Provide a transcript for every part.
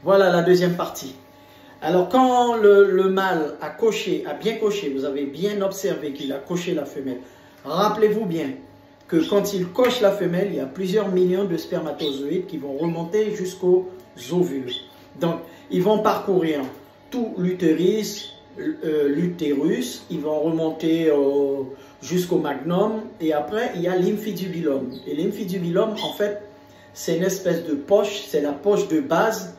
Voilà la deuxième partie. Alors quand le mâle a coché, a bien coché, vous avez bien observé qu'il a coché la femelle, rappelez-vous bien que quand il coche la femelle, il y a plusieurs millions de spermatozoïdes qui vont remonter jusqu'aux ovules. Donc ils vont parcourir tout l'utérus, ils vont remonter jusqu'au magnum et après il y a l'infidibulum. Et l'infidibulum en fait c'est une espèce de poche, c'est la poche de base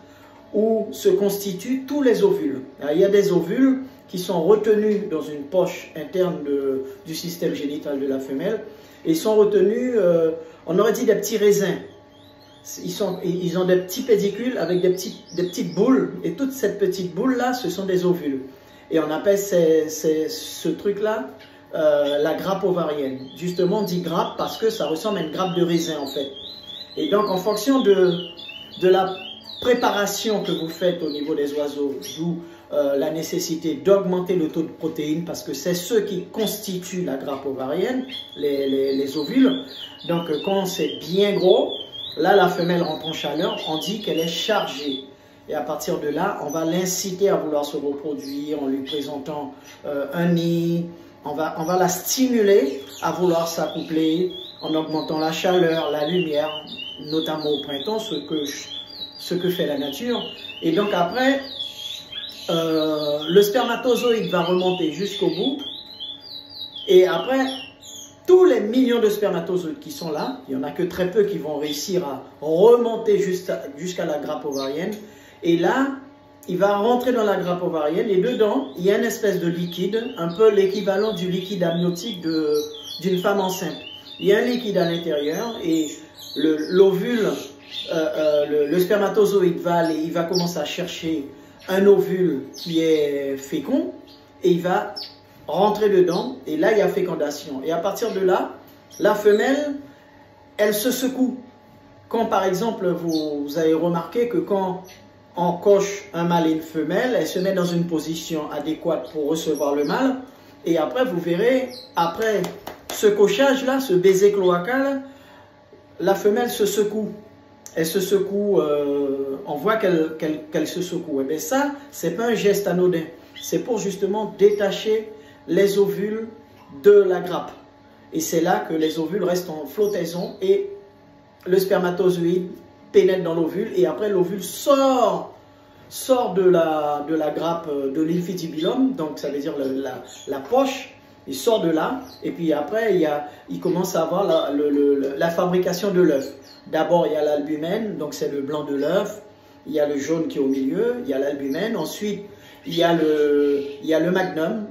où se constituent tous les ovules. Alors, il y a des ovules qui sont retenus dans une poche interne du système génital de la femelle et ils sont retenus, on aurait dit des petits raisins. Ils ont des petits pédicules avec des petites boules et toute cette petite boule là ce sont des ovules et on appelle ce truc là la grappe ovarienne. Justement on dit grappe parce que ça ressemble à une grappe de raisin en fait. Et donc en fonction de la préparation que vous faites au niveau des oiseaux, d'où la nécessité d'augmenter le taux de protéines parce que c'est ce qui constitue la grappe ovarienne, les ovules. Donc quand c'est bien gros, là la femelle rentre en chaleur, on dit qu'elle est chargée. Et à partir de là, on va l'inciter à vouloir se reproduire en lui présentant un nid. On va la stimuler à vouloir s'accoupler en augmentant la chaleur, la lumière, notamment au printemps, ce que fait la nature. Et donc après, le spermatozoïde va remonter jusqu'au bout. Et après, tous les millions de spermatozoïdes qui sont là, il n'y en a que très peu qui vont réussir à remonter jusqu'à la grappe ovarienne. Et là, il va rentrer dans la grappe ovarienne et dedans, il y a une espèce de liquide, un peu l'équivalent du liquide amniotique d'une femme enceinte. Il y a un liquide à l'intérieur et l'ovule, le spermatozoïde va aller, il va commencer à chercher un ovule qui est fécond et il va rentrer dedans et là il y a fécondation. Et à partir de là, la femelle, elle se secoue. Quand par exemple, vous avez remarqué que quand on coche un mâle et une femelle, elle se met dans une position adéquate pour recevoir le mâle. Et après, vous verrez, après ce cochage-là, ce baiser cloacal, la femelle se secoue. Elle se secoue, on voit qu'elle se secoue. Et bien ça, c'est pas un geste anodin. C'est pour justement détacher les ovules de la grappe. Et c'est là que les ovules restent en flottaison et le spermatozoïde pénètre dans l'ovule et après l'ovule sort de la grappe de l'infidibulum, donc ça veut dire la poche, il sort de là et puis après il commence à avoir la fabrication de l'œuf. D'abord il y a l'albumène, donc c'est le blanc de l'œuf, il y a le jaune qui est au milieu, il y a l'albumène, ensuite il y a le magnum,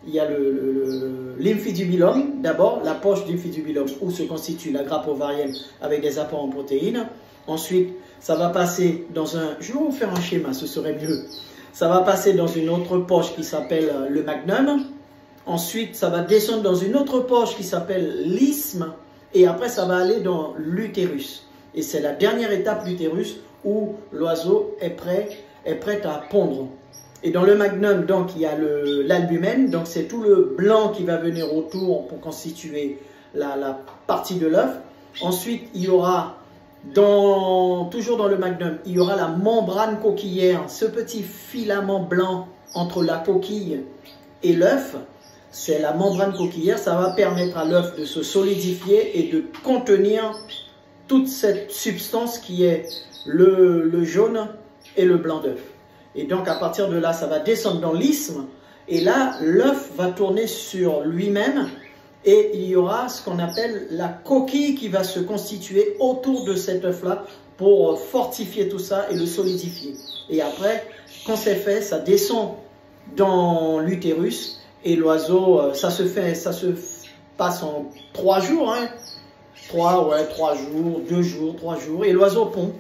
il y a l'infidibulum, d'abord la poche d'infidibulum où se constitue la grappe ovarienne avec des apports en protéines. Ensuite, ça va passer dans un... Je vais vous faire un schéma, ce serait mieux. Ça va passer dans une autre poche qui s'appelle le magnum. Ensuite, ça va descendre dans une autre poche qui s'appelle l'isthme. Et après, ça va aller dans l'utérus. Et c'est la dernière étape, l'utérus, où l'oiseau est prêt à pondre. Et dans le magnum, donc, il y a l'albumène. Donc, c'est tout le blanc qui va venir autour pour constituer la partie de l'œuf. Ensuite, il y aura... toujours dans le magnum, il y aura la membrane coquillière, ce petit filament blanc entre la coquille et l'œuf, c'est la membrane coquillière, ça va permettre à l'œuf de se solidifier et de contenir toute cette substance qui est le jaune et le blanc d'œuf. Et donc à partir de là, ça va descendre dans l'isthme et là, l'œuf va tourner sur lui-même. Et il y aura ce qu'on appelle la coquille qui va se constituer autour de cet œuf-là pour fortifier tout ça et le solidifier. Et après, quand c'est fait, ça descend dans l'utérus et l'oiseau, ça se passe en 3 jours. Hein. 3 jours, 2 jours, 3 jours. Et l'oiseau pond.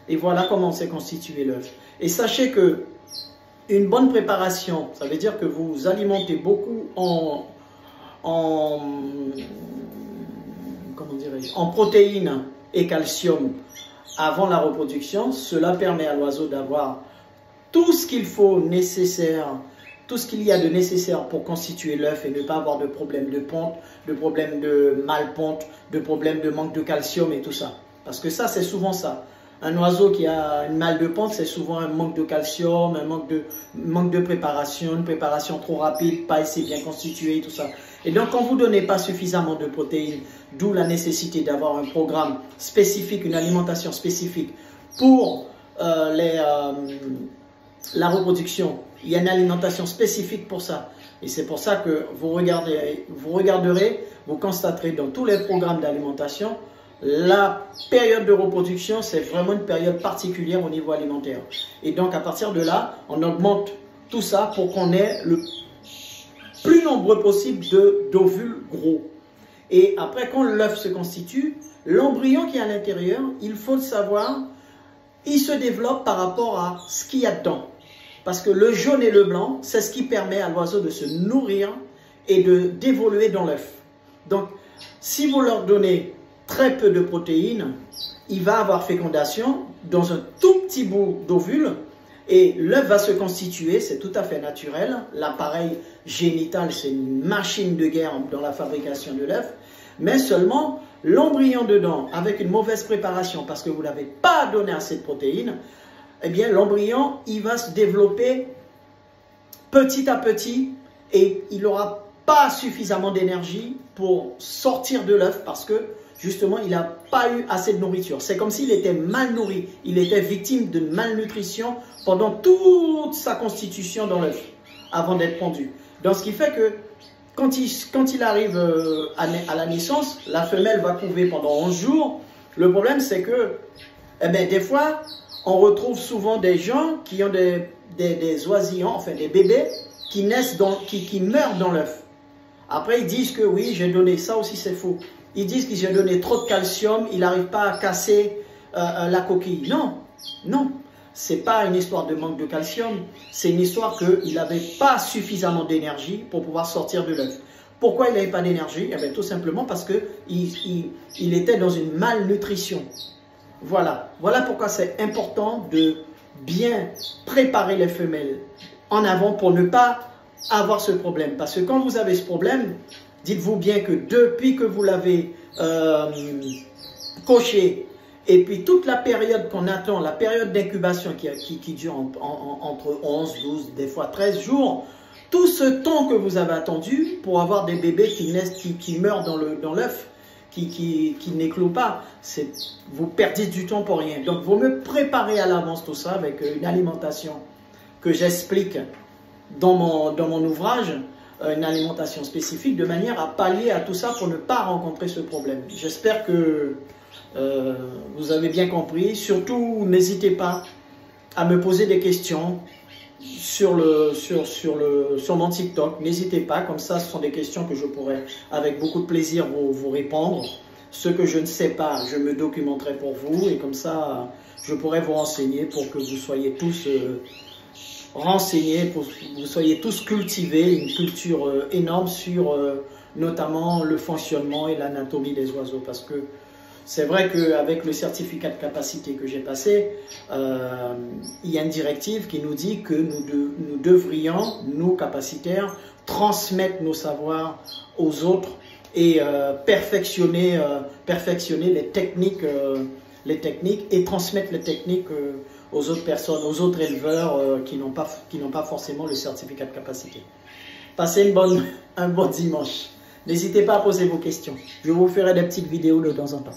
Et voilà comment s'est constitué l'œuf. Et sachez que une bonne préparation, ça veut dire que vous alimentez beaucoup en protéines et calcium avant la reproduction. Cela permet à l'oiseau d'avoir tout ce qu'il faut nécessaire, tout ce qu'il y a de nécessaire pour constituer l'œuf et ne pas avoir de problème de ponte, de problème de malponte, de problème de manque de calcium et tout ça. Parce que ça, c'est souvent ça. Un oiseau qui a une malle de ponte, c'est souvent un manque de calcium, un manque de préparation, une préparation trop rapide, pas assez bien constituée, tout ça. Et donc, quand vous ne donnez pas suffisamment de protéines, d'où la nécessité d'avoir un programme spécifique, une alimentation spécifique pour la reproduction. Il y a une alimentation spécifique pour ça. Et c'est pour ça que vous regarderez, vous constaterez dans tous les programmes d'alimentation, la période de reproduction, c'est vraiment une période particulière au niveau alimentaire. Et donc, à partir de là, on augmente tout ça pour qu'on ait le plus nombreux possible d'ovules gros. Et après, quand l'œuf se constitue, l'embryon qui est à l'intérieur, il faut le savoir, il se développe par rapport à ce qu'il y a dedans. Parce que le jaune et le blanc, c'est ce qui permet à l'oiseau de se nourrir et d'évoluer dans l'œuf. Donc, si vous leur donnez très peu de protéines, il va avoir fécondation dans un tout petit bout d'ovule et l'œuf va se constituer, c'est tout à fait naturel. L'appareil génital, c'est une machine de guerre dans la fabrication de l'œuf, mais seulement l'embryon dedans, avec une mauvaise préparation, parce que vous n'avez pas donné assez de protéines, eh bien l'embryon, il va se développer petit à petit et il n'aura pas suffisamment d'énergie pour sortir de l'œuf parce que justement, il n'a pas eu assez de nourriture. C'est comme s'il était mal nourri. Il était victime de malnutrition pendant toute sa constitution dans l'œuf, avant d'être pondu. Donc, ce qui fait que quand il arrive à la naissance, la femelle va couver pendant 11 jours. Le problème, c'est que, eh bien, des fois, on retrouve souvent des gens qui ont des oisillons, enfin des bébés, qui meurent dans l'œuf. Après, ils disent que oui, j'ai donné ça aussi, c'est faux. Ils disent qu'ils ont donné trop de calcium, il n'arrive pas à casser la coquille. Non, non, ce n'est pas une histoire de manque de calcium, c'est une histoire qu'il n'avait pas suffisamment d'énergie pour pouvoir sortir de l'œuf. Pourquoi il n'avait pas d'énergie? Eh bien, tout simplement parce qu'il était dans une malnutrition. Voilà, voilà pourquoi c'est important de bien préparer les femelles en avant pour ne pas avoir ce problème. Parce que quand vous avez ce problème, dites-vous bien que depuis que vous l'avez coché, et puis toute la période qu'on attend, la période d'incubation qui dure entre 11, 12, des fois 13 jours, tout ce temps que vous avez attendu pour avoir des bébés qui naissent, qui meurent dans l'œuf, qui n'éclosent pas, vous perdez du temps pour rien. Donc, vous me préparez à l'avance tout ça avec une alimentation que j'explique dans mon ouvrage, une alimentation spécifique de manière à pallier à tout ça pour ne pas rencontrer ce problème. J'espère que vous avez bien compris. Surtout, n'hésitez pas à me poser des questions sur mon TikTok. N'hésitez pas, comme ça, ce sont des questions que je pourrais avec beaucoup de plaisir vous répondre. Ce que je ne sais pas, je me documenterai pour vous et comme ça, je pourrai vous renseigner pour que vous soyez tous renseignés, pour que vous soyez tous cultivés, une culture énorme sur notamment le fonctionnement et l'anatomie des oiseaux. Parce que c'est vrai qu'avec le certificat de capacité que j'ai passé, il y a une directive qui nous dit que nous devrions, nous capacitaires, transmettre nos savoirs aux autres et perfectionner les techniques et transmettre les techniques aux autres personnes, aux autres éleveurs qui n'ont pas forcément le certificat de capacité. Passez un bon dimanche. N'hésitez pas à poser vos questions. Je vous ferai des petites vidéos de temps en temps.